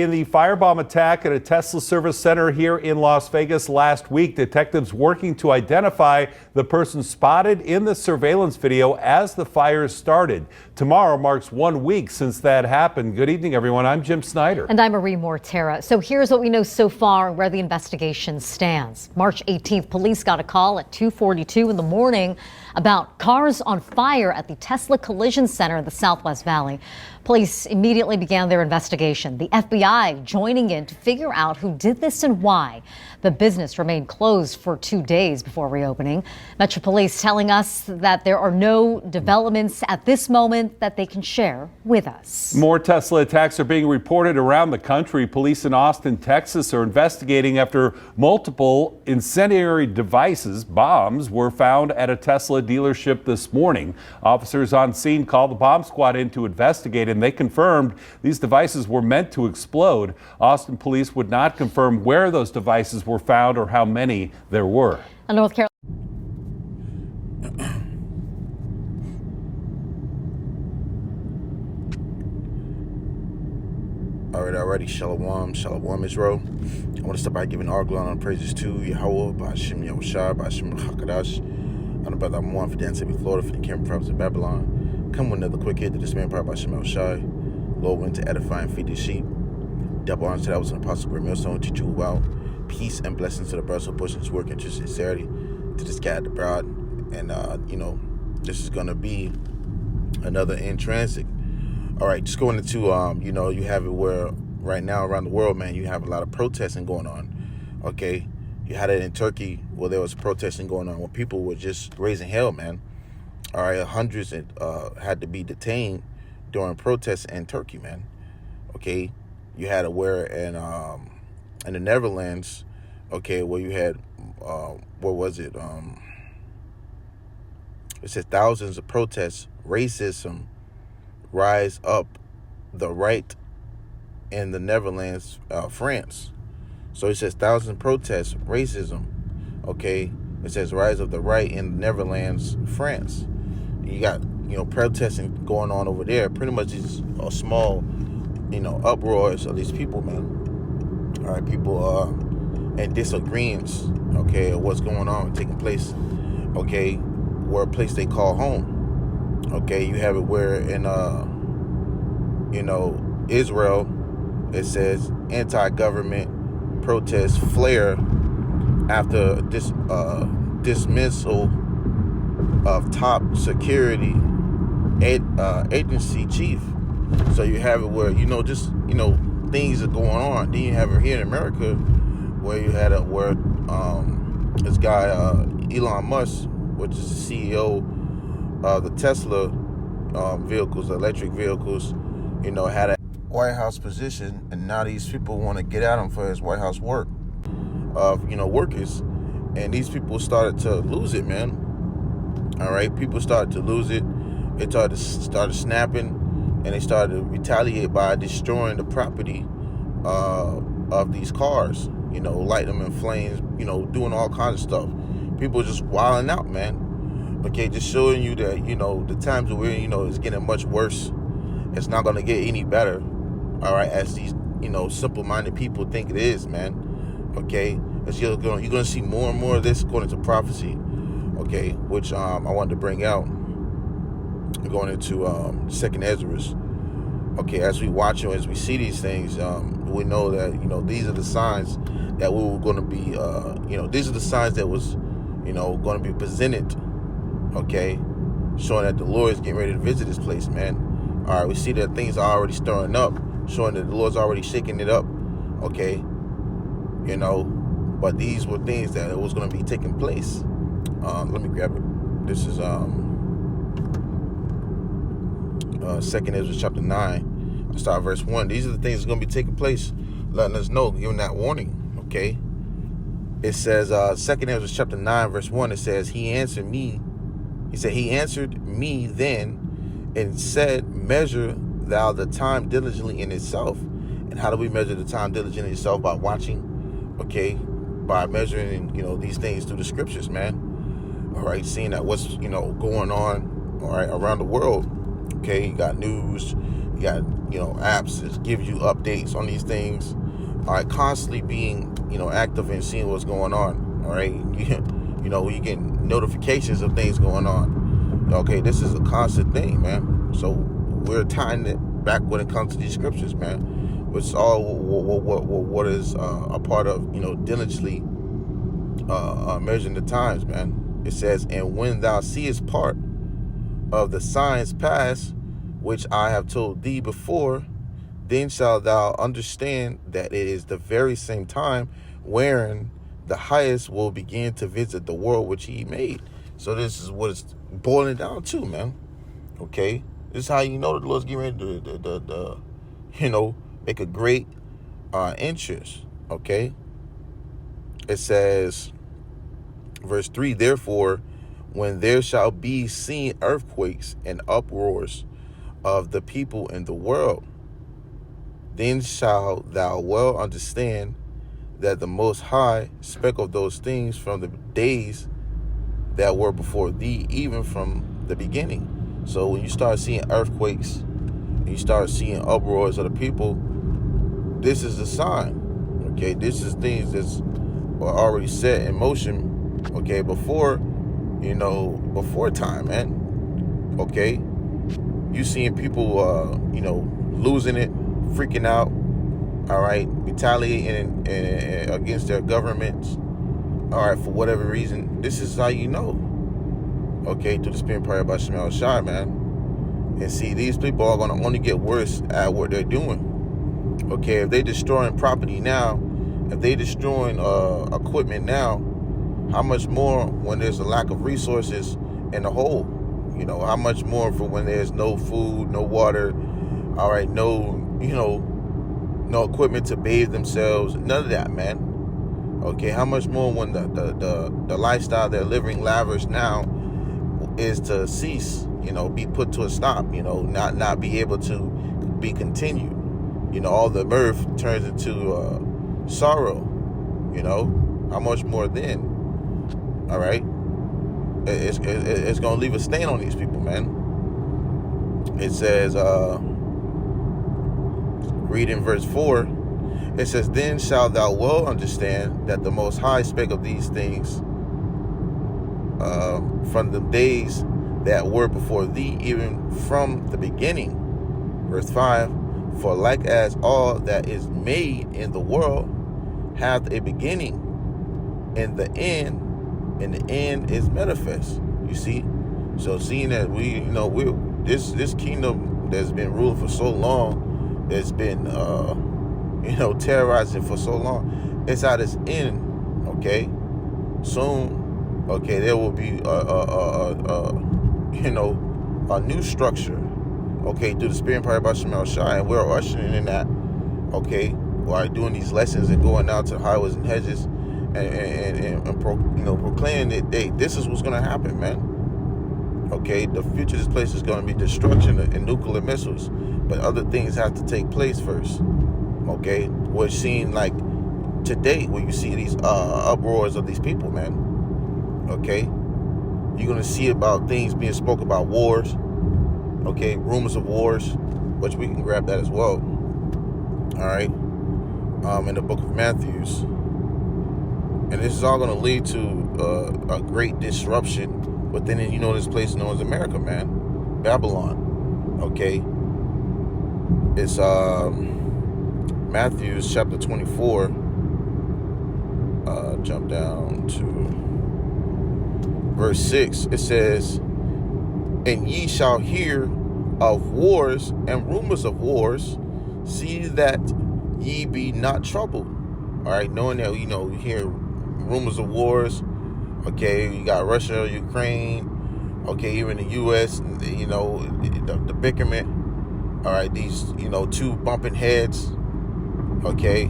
in the firebomb attack at a Tesla service center here in Las Vegas last week. Detectives working to identify the person spotted in the surveillance video as the fire started. Tomorrow marks 1 week since that happened. Good evening, everyone. I'm Jim Snyder. And I'm Marie Mortera. So here's what we know so far and where the investigation stands. March 18th, police got a call at 2:42 in the morning about cars on fire at the Tesla Collision Center in the Southwest Valley. Police immediately began their investigation. The FBI joining in to figure out who did this and why. The business remained closed for 2 days before reopening. Metro Police telling us that there are no developments at this moment that they can share with us. More Tesla attacks are being reported around the country. Police in Austin, Texas are investigating after multiple incendiary devices, bombs, were found at a Tesla dealership this morning. Officers on scene called the bomb squad in to investigate, and they confirmed these devices were meant to explode. Austin police would not confirm where those devices were found or how many there were. And North Carolina. Alrighty, Shalom, Israel. I want to start by giving all glory and praises to YAHAWAH, BAHASHAM, YAHAWASHI, QADASH. On the brother I'm one for Dan City, Florida, for the camera prophets of Babylon. Come with another quick hit to this man, powered by YAHAWASHI. Lord went to edify and feed the sheep. Double honor to that was an apostle, great millstone, teach you about peace and blessings to the brothers who push his work and true sincerity to this guy, the bride. And, this is going to be another in transit. All right, just going into, you have it where right now around the world, man, you have a lot of protesting going on. Okay. You had it in Turkey where there was protesting going on where people were just raising hell, man. All right, hundreds had to be detained during protests in Turkey, man. Okay, you had it where in the Netherlands, okay, where you had what was it? It said thousands of protests, racism, rise up the right in the Netherlands, France. So it says thousands protests, racism, okay? It says rise of the right in the Netherlands, France. You got, protesting going on over there. Pretty much these small, uproars of these people, man. All right, people in disagreements, okay, of what's going on, taking place, okay, where a place they call home. Okay, you have it where in, Israel, it says anti-government protests flare after dismissal of top security agency chief. So you have it where things are going on. Then you have it here in America where you had this guy Elon Musk, which is the CEO of the Tesla vehicles, electric vehicles, had a White House position, and now these people want to get at him for his White House work of workers, and these people started to lose it, man. All right, people started to lose it. They started snapping, and they started to retaliate by destroying the property of these cars, lighting them in flames, doing all kinds of stuff. People just wilding out, man. Okay, just showing you that the times that we're in, it's getting much worse. It's not going to get any better. All right, as these, simple-minded people think it is, man. Okay, you're going to see more and more of this according to prophecy. Okay, which I wanted to bring out. Going into Second Ezra. Okay, as we watch and as we see these things, we know that these are the signs that we were going to be. These are the signs that was, going to be presented. Okay, showing that the Lord is getting ready to visit this place, man. All right, we see that things are already stirring up, showing that the Lord's already shaking it up, okay? But these were things that was going to be taking place. Let me grab it. This is 2nd Ezra chapter 9. I'll start verse 1. These are the things that's going to be taking place, letting us know, giving that warning, okay? It says, 2nd Ezra chapter 9, verse 1, it says, he answered me then and said, measure thou the time diligently in itself. And how do we measure the time diligently in itself? By watching, okay, by measuring, these things through the scriptures, man. All right, seeing that what's, going on, all right, around the world. Okay, you got news, got, apps that gives you updates on these things. All right, constantly being, active and seeing what's going on. All right, you get notifications of things going on. Okay, this is a constant thing, man. So we're tying it back when it comes to these scriptures, man. Which is all what is a part of, diligently measuring the times, man. It says, and when thou seest part of the signs past, which I have told thee before, then shalt thou understand that it is the very same time wherein the highest will begin to visit the world which he made. So this is what it's boiling down to, man. Okay, this is how you know the Lord's getting ready to make a great interest. Okay, it says, verse 3, therefore, when there shall be seen earthquakes and uproars of the people in the world, then shalt thou well understand that the Most High spake of those things from the days that were before thee, even from the beginning. So when you start seeing earthquakes, and you start seeing uproars of the people, this is a sign. Okay, this is things that's already set in motion. Okay, before time, man. Okay, you seeing people, losing it, freaking out. All right, retaliating against their governments. All right, for whatever reason. This is how you know. Okay, through the spirit prayer by YAHAWASHI, man. And see, these people are going to only get worse at what they're doing. Okay, if they're destroying property now, if they're destroying equipment now, how much more when there's a lack of resources in the whole? How much more for when there's no food, no water, all right, no equipment to bathe themselves, none of that, man. Okay, how much more when the lifestyle they're living lavish now is to cease, be put to a stop, not be able to be continued. All the mirth turns into sorrow, how much more then? All right, it's gonna leave a stain on these people, man. It says, read in verse 4, it says, then shalt thou well understand that the Most High spake of these things from the days that were before thee, even from the beginning. Verse 5, for like as all that is made in the world hath a beginning, and the end is manifest. You see? So seeing that we're this kingdom that's been ruled for so long, that's been terrorizing for so long, it's at its end. Okay, soon. Okay, there will be a new structure. Okay, through the spirit and power by YAHAWASHI, and we're ushering in that. Okay, while doing these lessons and going out to highways and hedges and proclaiming that, hey, this is what's going to happen, man. Okay, the future of this place is going to be destruction and nuclear missiles, but other things have to take place first. Okay, we're seeing like today where you see these uproars of these people, man. Okay, you're going to see about things being spoken about, wars. Okay, rumors of wars, which we can grab that as well. All right, in the book of Matthews, and this is all going to lead to a great disruption within, this place known as America, man, Babylon. Okay, it's Matthews chapter 24. Jump down to verse 6. It says, and ye shall hear of wars and rumors of wars. See that ye be not troubled. All right, knowing that, you hear rumors of wars. Okay, you got Russia, Ukraine. Okay, even the U.S., the bickerment. All right, these, two bumping heads. Okay.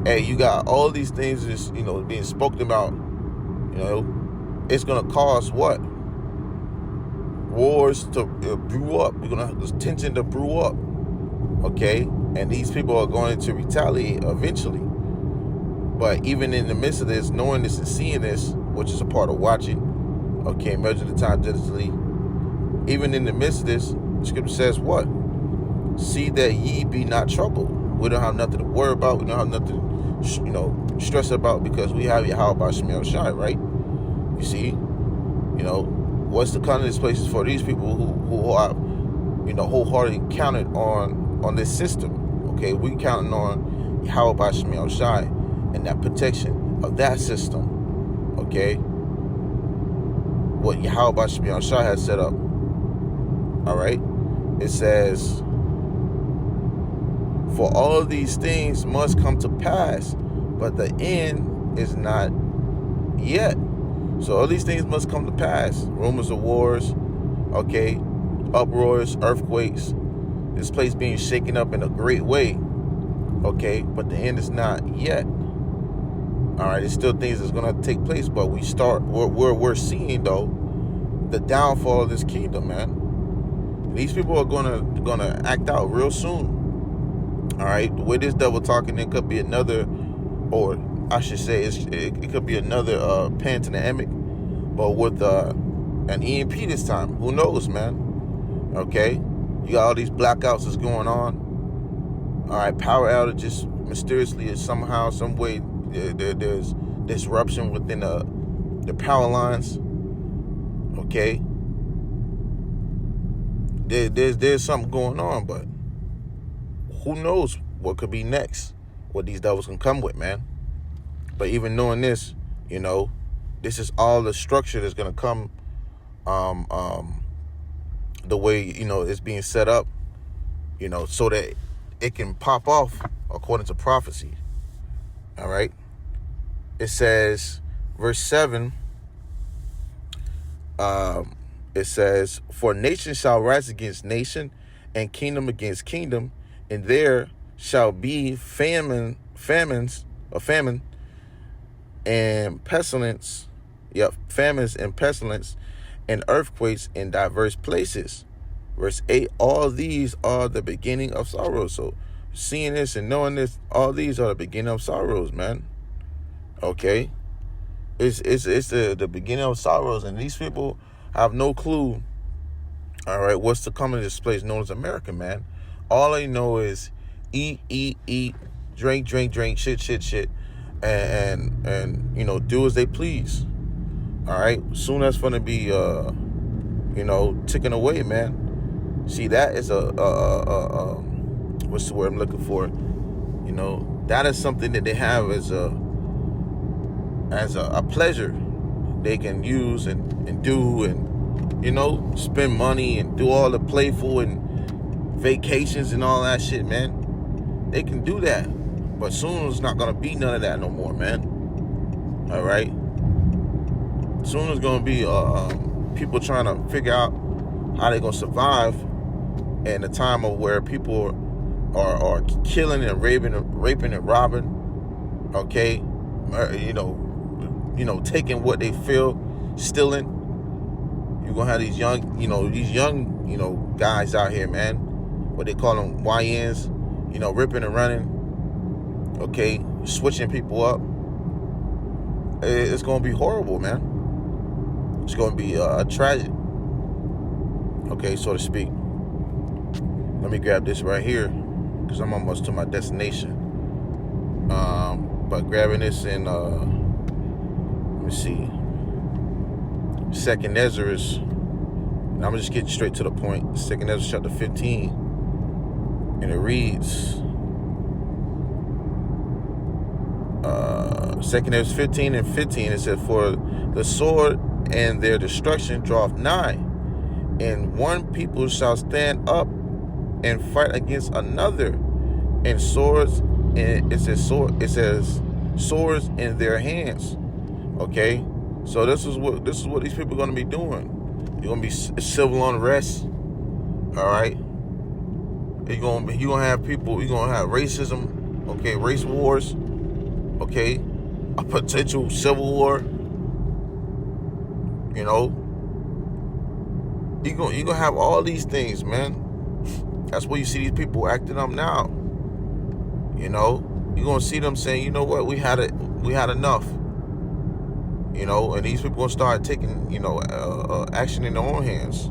Hey, you got all these things just, being spoken about. It's going to cause what? Wars to brew up. We're going to have this tension to brew up. Okay? And these people are going to retaliate eventually. But even in the midst of this, knowing this and seeing this, which is a part of watching, okay, measure the time diligently, even in the midst of this, the scripture says what? see that ye be not troubled. We don't have nothing to worry about. We don't have nothing, stress about, because we have YAHAWASHI, right? You see, what's the kind of this places for these people who are, wholeheartedly counted on this system. Okay, we counting on YAHAWASHI and that protection of that system. Okay, what YAHAWASHI has set up. All right, it says, for all of these things must come to pass, but the end is not yet. So all these things must come to pass. Rumors of wars, okay, uproars, earthquakes, this place being shaken up in a great way, okay, but the end is not yet. All right, there's still things that's gonna take place, but we're seeing though the downfall of this kingdom, man. These people are gonna act out real soon. All right, the way this devil talking, it could be another, or I should say, it could be another pandemic, but with an EMP this time. Who knows, man? Okay, you got all these blackouts that's going on. All right, power outages mysteriously, somehow, some way, there's disruption within the power lines. Okay, there's something going on, but who knows what could be next, what these devils can come with, man. But even knowing this, this is all the structure that's going to come the way, it's being set up, so that it can pop off according to prophecy. All right. It says, verse 7, it says, for nation shall rise against nation and kingdom against kingdom, and there shall be famine and pestilence, famines and pestilence and earthquakes in diverse places. Verse 8, all these are the beginning of sorrows. So seeing this and knowing this, all these are the beginning of sorrows, man. Okay, it's the beginning of sorrows, and these people have no clue, all right, what's to come in this place known as America, man. All they know is eat, drink, shit, and do as they please. All right, soon that's gonna be ticking away, man. See, that is what's the word I'm looking for? That is something that they have as a pleasure they can use and do, and spend money and do all the playful and vacations and all that shit, man. They can do that, but soon it's not gonna be none of that no more, man. All right, soon it's gonna be people trying to figure out how they're gonna survive in a time of where people are killing and raping and robbing. Okay, taking what they feel, stealing. You're gonna have these young guys out here, man. What they call them, YNs, ripping and running. Okay, switching people up. It's gonna be horrible, man. It's gonna be tragic. Okay, so to speak. Let me grab this right here, because I'm almost to my destination. But grabbing this in, let me see, 2nd Ezra, and I'm just getting straight to the point. 2nd Ezra chapter 15, and it reads, 2nd Ezra 15 and 15, it said, for the sword and their destruction draweth nigh, and one people shall stand up and fight against another, and swords, and it says swords in their hands. Okay, so this is what these people are going to be doing. You're going to be civil unrest. All right, you're going to have people. You're going to have racism. Okay, race wars. Okay, a potential civil war. You're gonna have all these things, man. That's where you see these people acting up now. You're gonna see them saying, you know what, we had enough. And these people gonna start taking, action in their own hands.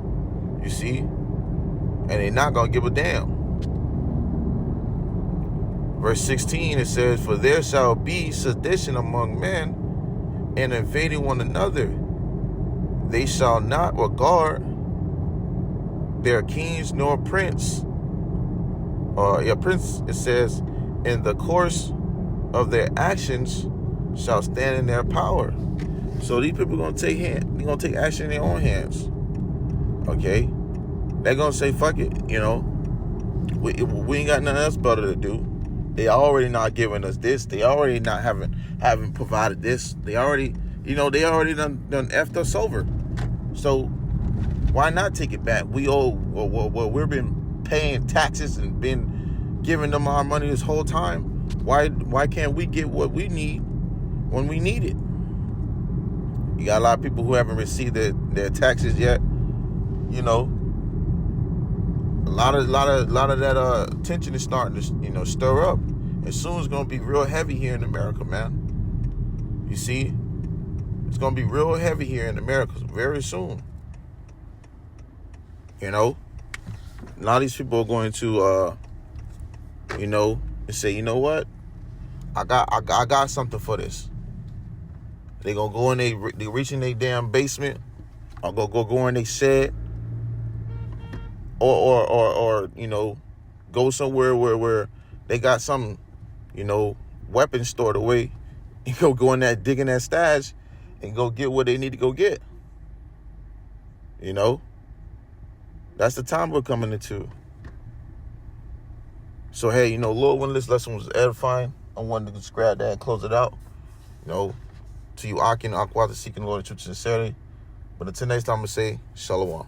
You see, and they're not gonna give a damn. Verse 16, it says, for there shall be sedition among men, and invading one another. They shall not regard their kings nor prince. Prince, it says, in the course of their actions shall stand in their power. So these people are gonna take action in their own hands. Okay? They're gonna say, fuck it, we ain't got nothing else better to do. They already not giving us this. They already not haven't provided this. They already, they already done effed us over. So why not take it back? We owe, well, we've been paying taxes and been giving them our money this whole time. Why can't we get what we need when we need it? You got a lot of people who haven't received their taxes yet. A lot of that tension is starting to stir up. And soon it's gonna be real heavy here in America, man. You see, it's gonna be real heavy here in America very soon. A lot of these people are going to, and say, you know what? I got something for this. They gonna go in they reach in their damn basement, or go in their shed, or go somewhere where they got some, weapons stored away, and go in that, dig in that stash, and go get what they need to go get. That's the time we're coming into. So hey, Lord, when this lesson was edifying, I wanted to just grab that and close it out. To you, Akin, Aquata, seeking Lord, the truth and sincerity. But until next time, I'm going to say, Shalom.